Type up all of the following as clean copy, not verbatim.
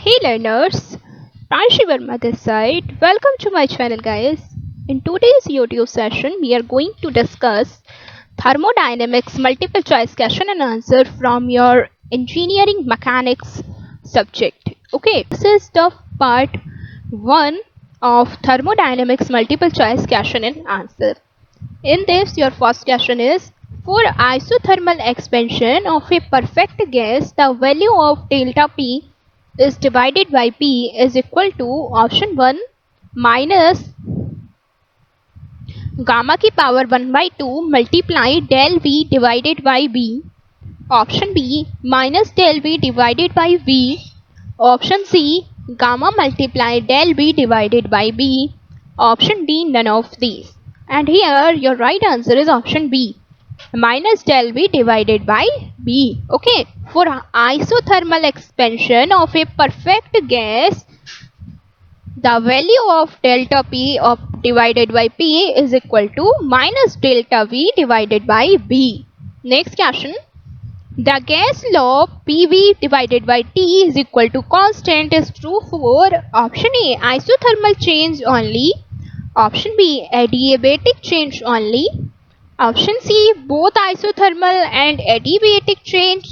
Hey learners, Pranshi Verma this side. Welcome to my channel guys. In today's YouTube session, we are going to discuss thermodynamics multiple choice question and answer from your engineering mechanics subject. Okay, this is the part 1 of thermodynamics multiple choice question and answer. In this, your first question is, for isothermal expansion of a perfect gas, the value of delta P is divided by P is equal to option 1 minus gamma की power 1/2 multiply del V divided by B. Option B minus del V divided by V. Option C gamma multiply del V divided by B. Option D none of these. And here your right answer is option B minus del V divided by B. Okay, for isothermal expansion of a perfect gas, the value of delta P divided by P is equal to minus delta V divided by B. Next question. The gas law PV divided by T is equal to constant is true for option A isothermal change only, option B adiabatic change only, option C both isothermal and adiabatic change,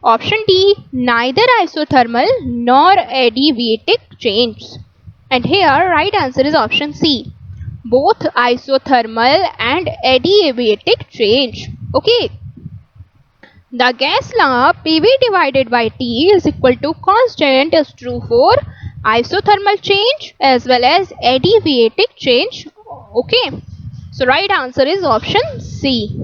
option D neither isothermal nor adiabatic change. And here right answer is option C both isothermal and adiabatic change. Okay. The gas law PV divided by T is equal to constant is true for isothermal change as well as adiabatic change. Okay. So right answer is option C.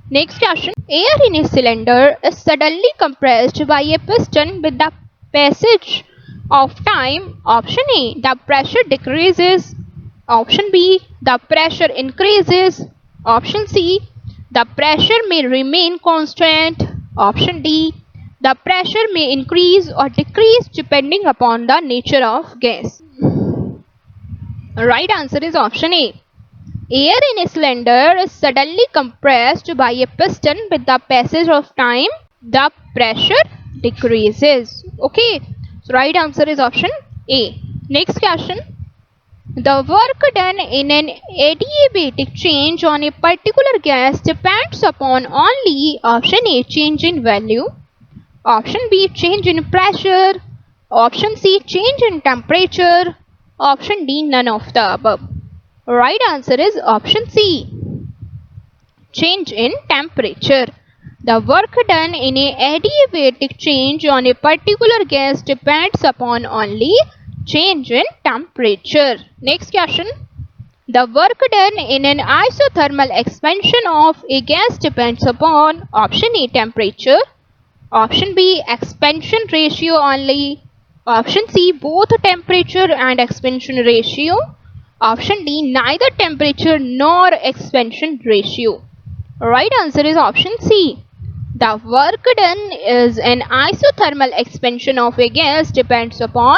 Next question. Air in a cylinder is suddenly compressed by a piston with the passage of time. Option A. The pressure decreases. Option B. The pressure increases. Option C. The pressure may remain constant. Option D. The pressure may increase or decrease depending upon the nature of gas. Right answer is option A. Air in a cylinder is suddenly compressed by a piston with the passage of time. The pressure decreases. Okay. So right answer is option A. Next question. The work done in an adiabatic change on a particular gas depends upon only option A change in value, option B change in pressure, option C change in temperature, option D none of the above. Right answer is option C change in temperature. The work done in a adiabatic change on a particular gas depends upon only change in temperature. Next question. The work done in an isothermal expansion of a gas depends upon option A temperature, option B expansion ratio only, option C both temperature and expansion ratio, option D neither temperature nor expansion ratio. Right answer is option C. The work done is an isothermal expansion of a gas depends upon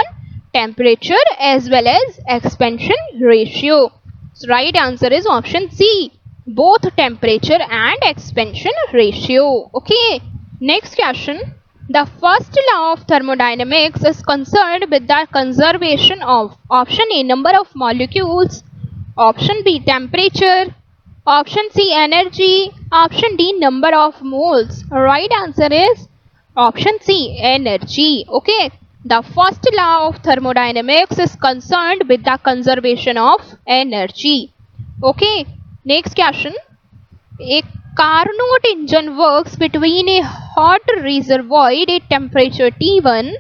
temperature as well as expansion ratio. So right answer is option C both temperature and expansion ratio. Okay. Next question. The first law of thermodynamics is concerned with the conservation of option A number of molecules, option B temperature, option C energy, option D number of moles. Right answer is option C energy. Okay. The first law of thermodynamics is concerned with the conservation of energy. Okay. Next question. A Carnot engine works between a hot reservoir at temperature T1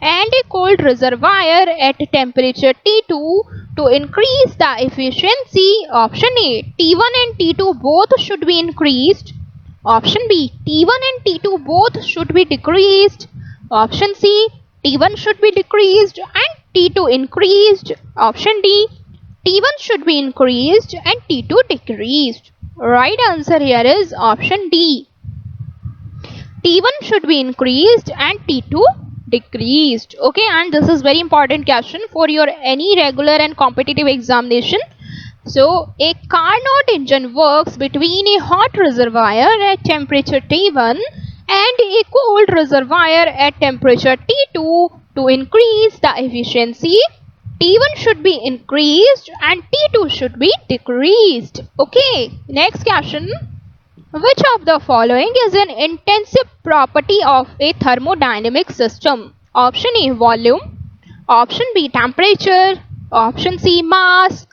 and a cold reservoir at temperature T2 to increase the efficiency. Option A T1 and T2 both should be increased. Option B T1 and T2 both should be decreased. Option C T1 should be decreased and T2 increased. Option D T1 should be increased and T2 decreased. Right answer here is option D. T1 should be increased and T2 decreased. Okay, and this is very important question for your any regular and competitive examination. So, a Carnot engine works between a hot reservoir at temperature T1 and a cold reservoir at temperature T2 To increase the efficiency, T1 should be increased and T2 should be decreased. Okay, next question. Which of the following is an intensive property of a thermodynamic system? Option A, volume. Option B, temperature. Option C, mass.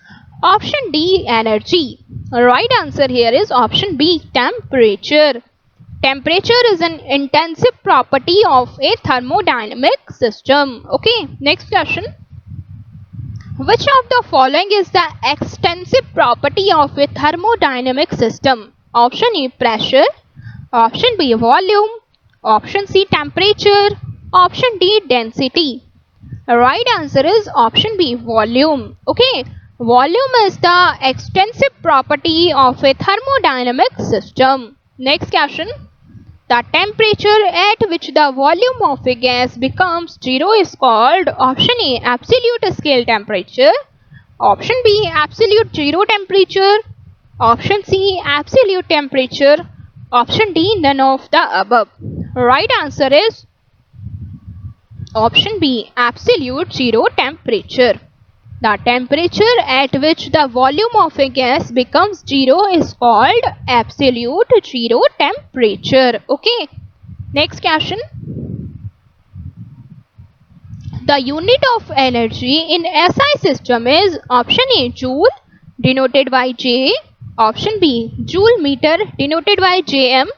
Option D, energy. Right answer here is option B, temperature. Temperature is an intensive property of a thermodynamic system. Okay, next question. Which of the following is the extensive property of a thermodynamic system? Option A, pressure. Option B, volume. Option C, temperature. Option D, density. Right answer is option B, volume. Okay, volume is the extensive property of a thermodynamic system. Next question. The temperature at which the volume of a gas becomes zero is called option A, absolute scale temperature. Option B, absolute zero temperature. Option C, absolute temperature. Option D, none of the above. Right answer is option B, absolute zero temperature. The temperature at which the volume of a gas becomes zero is called absolute zero temperature. Okay, next question. The unit of energy in SI system is option A, joule, denoted by J. Option B, joule meter, denoted by Jm.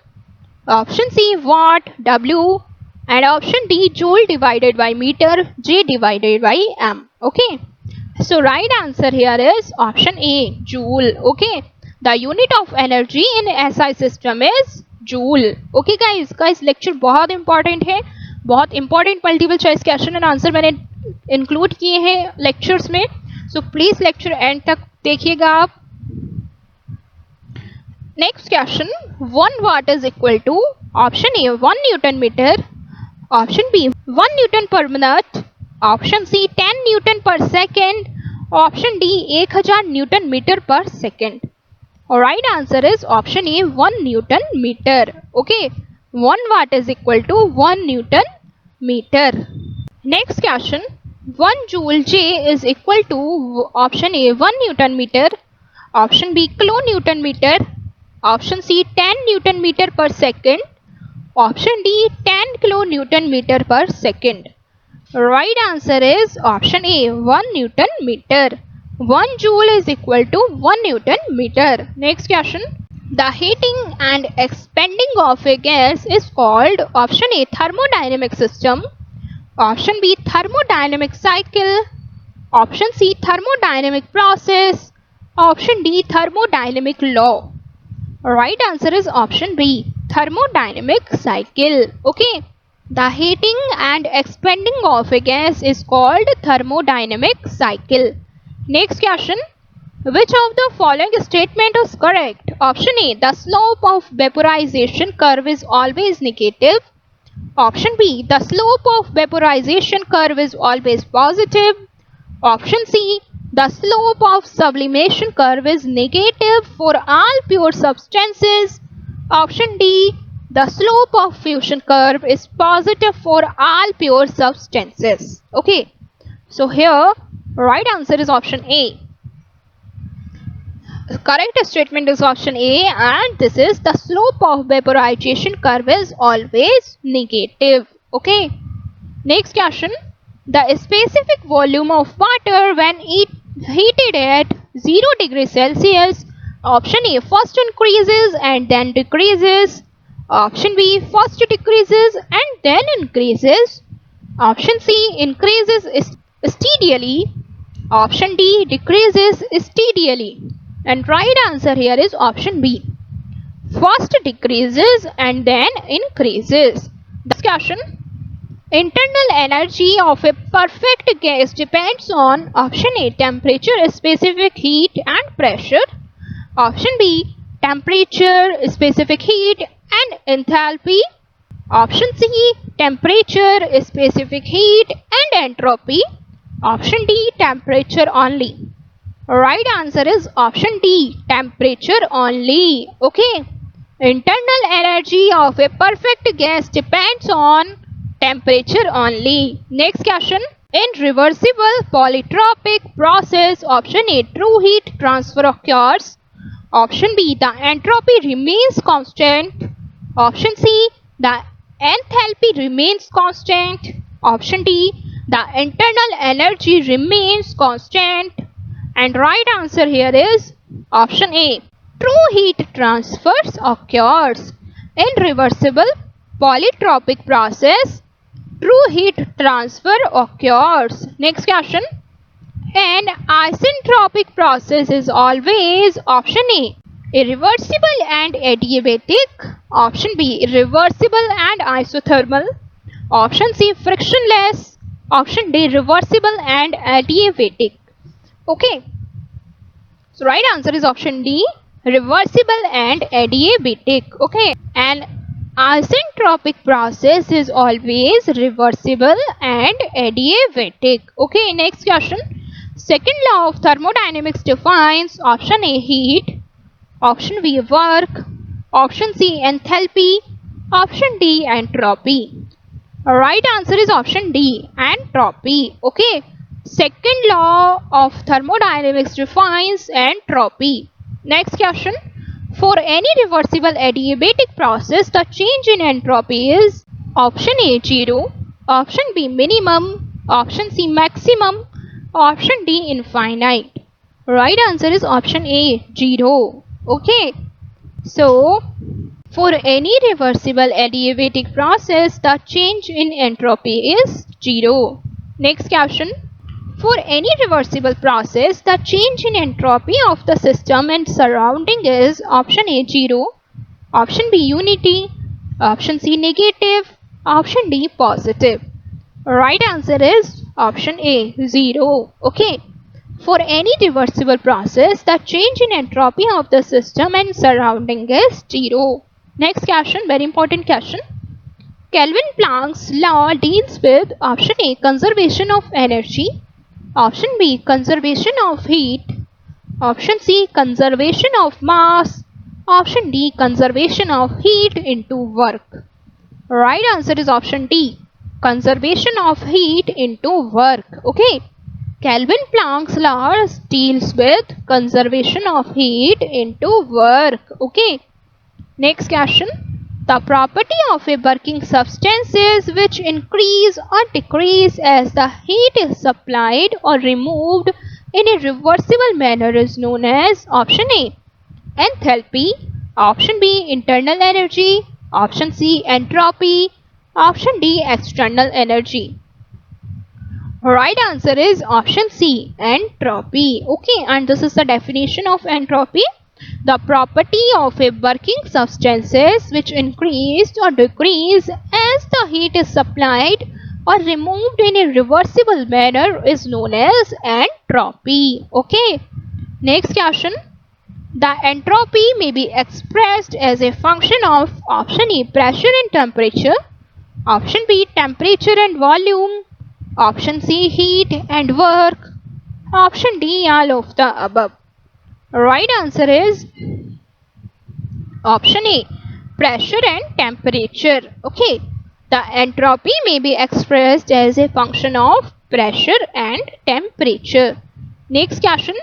Option C, watt, W. And option D, joule divided by meter, J divided by M. Okay. So right answer here is option A, joule. Okay, the unit of energy in SI system is joule. Okay guys lecture बहुत important है, बहुत important multiple choice question and answer मैंने include किए हैं lectures में. So please lecture end तक देखिएगा आप. Next question. 1 watt is equal to option A, 1 Newton meter. Option B, 1 Newton per minute. Option C, 10 Newton per second. Option D, 1000 Newton meter per second. Right answer is option A, 1 Newton meter. Okay, 1 watt is equal to 1 Newton meter. Next question. 1 joule J is equal to option A, 1 Newton meter. Option B, kilonewton meter. Option C, 10 Newton meter per second. Option D, 10 kilonewton meter per second. Right answer is option A, 1 Newton meter. 1 joule is equal to 1 Newton meter. Next question. The heating and expanding of a gas is called option A, thermodynamic system. Option B, thermodynamic cycle. Option C, thermodynamic process. Option D, thermodynamic law. Right answer is option B, thermodynamic cycle. Okay. The heating and expanding of a gas is called thermodynamic cycle. Next question. Which of the following statement is correct? Option A, the slope of vaporization curve is always negative. Option B, the slope of vaporization curve is always positive. Option C, the slope of sublimation curve is negative for all pure substances. Option D, the slope of fusion curve is positive for all pure substances. Okay, so here right answer is option A. The correct statement is option A, and this is the slope of vaporization curve is always negative. Okay, next question. The specific volume of water when heated at 0 degrees Celsius. Option A, first increases and then decreases. Option B, first decreases and then increases. Option C, increases steadily. Option D, decreases steadily. And right answer here is option B, first decreases and then increases. Discussion. Internal energy of a perfect gas depends on option A, temperature, specific heat and pressure. Option B, temperature, specific heat and enthalpy. Option C, temperature, specific heat and entropy. Option D, temperature only. Right answer is option D, temperature only. Okay. Internal energy of a perfect gas depends on temperature only. Next question. In reversible polytropic process, option A, true heat transfer occurs. Option B, the entropy remains constant. Option C, the enthalpy remains constant. Option D, the internal energy remains constant. And right answer here is option A. True heat transfers occurs. In reversible polytropic process, true heat transfer occurs. Next question. An isentropic process is always option A, irreversible and adiabatic. Option B, irreversible and isothermal. Option C, frictionless. Option D, reversible and adiabatic. Okay, so right answer is option D, reversible and adiabatic. Okay, an isentropic process is always reversible and adiabatic. Okay, next question. Second law of thermodynamics defines option A, heat. Option B, work. Option C, enthalpy. Option D, entropy. Right answer is option D, entropy. Okay. Second law of thermodynamics defines entropy. Next question. For any reversible adiabatic process, the change in entropy is option A, 0. Option B, minimum. Option C, maximum. Option D, infinite. Right answer is option A, 0. Okay. So, for any reversible adiabatic process, the change in entropy is 0. Next question. For any reversible process, the change in entropy of the system and surrounding is option A, 0. Option B, unity. Option C, negative. Option D, positive. Right answer is option A, 0. Okay. For any reversible process, the change in entropy of the system and surrounding is 0. Next question, very important question. Kelvin Planck's law deals with option A, conservation of energy. Option B, conservation of heat. Option C, conservation of mass. Option D, conservation of heat into work. Right answer is option D, conservation of heat into work. Okay. Kelvin Planck's law deals with conservation of heat into work. Okay. Next question. The property of a working substance is which increase or decrease as the heat is supplied or removed in a reversible manner is known as option A, enthalpy. Option B, internal energy. Option C, entropy. Option D, external energy. Right answer is option C, entropy. Okay, and this is the definition of entropy. The property of a working substance is which increase or decrease as the heat is supplied or removed in a reversible manner is known as entropy. Okay. Next question. The entropy may be expressed as a function of option A, pressure and temperature. Option B, temperature and volume. Option C, heat and work. Option D, all of the above. Right answer is option A, pressure and temperature. Okay. The entropy may be expressed as a function of pressure and temperature. Next question.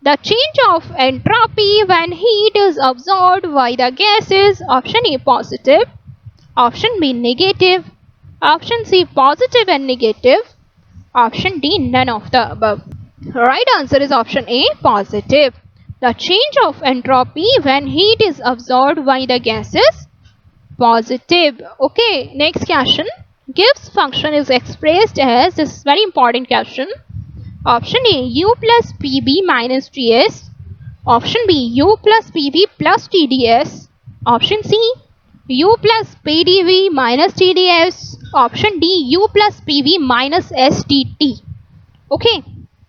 The change of entropy when heat is absorbed by the gas is option A, positive. Option B, negative. Option C, positive and negative. Option D, none of the above. Right answer is option A, positive. The change of entropy when heat is absorbed by the gas is positive. Okay, next question. Gibbs function is expressed as, this is very important question. Option A, u plus pb minus ts. Option B, u plus pv plus tds. Option C, u plus pdv minus tds. Option D, u plus pv minus sdt. Okay.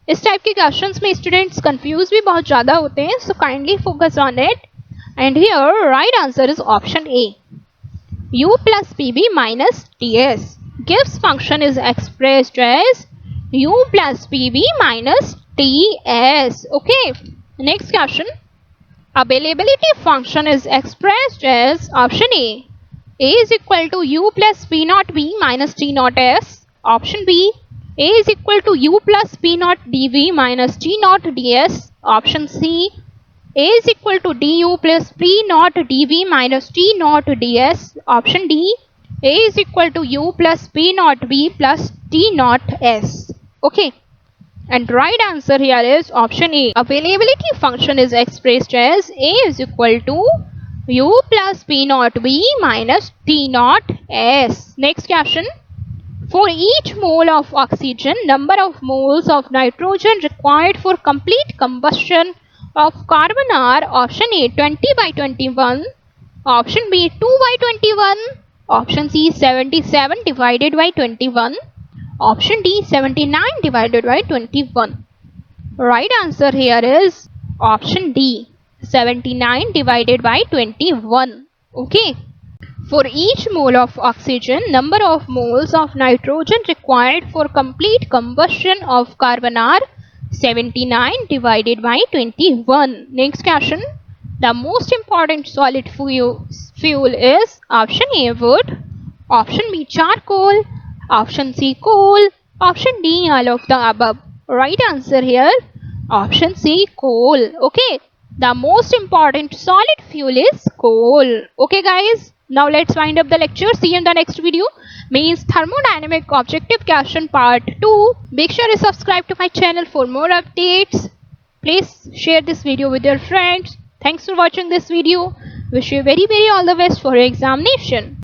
इस type के questions में students confuse भी बहुत ज़्यादा होते हैं, so kindly focus on it. And here right answer is option A, u plus pb minus ts. Gibbs function is expressed as u plus pb minus ts. Okay. Next question. Availability function is expressed as option A, A is equal to U plus P naught V minus T naught S. Option B. A is equal to U plus P naught dV minus T naught ds. Option C. A is equal to du plus P naught dV minus T naught ds. Option D. A is equal to U plus P naught V plus T naught S. Okay. And right answer here is option A. Availability function is expressed as A is equal to U plus P naught V minus T naught S. Next question. For each mole of oxygen, number of moles of nitrogen required for complete combustion of carbon are option A 20 by 21, option B 2 by 21, option C 77 divided by 21, option D 79 divided by 21. Right answer here is option D 79 divided by 21. Okay. For each mole of oxygen, number of moles of nitrogen required for complete combustion of carbon are 79 divided by 21. Next question. The most important solid fuel is option A wood, option B charcoal, option C coal, option D all of the above. Right answer here option C coal. Okay. The most important solid fuel is coal. Okay guys. Now let's wind up the lecture. See you in the next video. Means thermodynamic objective question part 2. Make sure you subscribe to my channel for more updates. Please share this video with your friends. Thanks for watching this video. Wish you very all the best for your examination.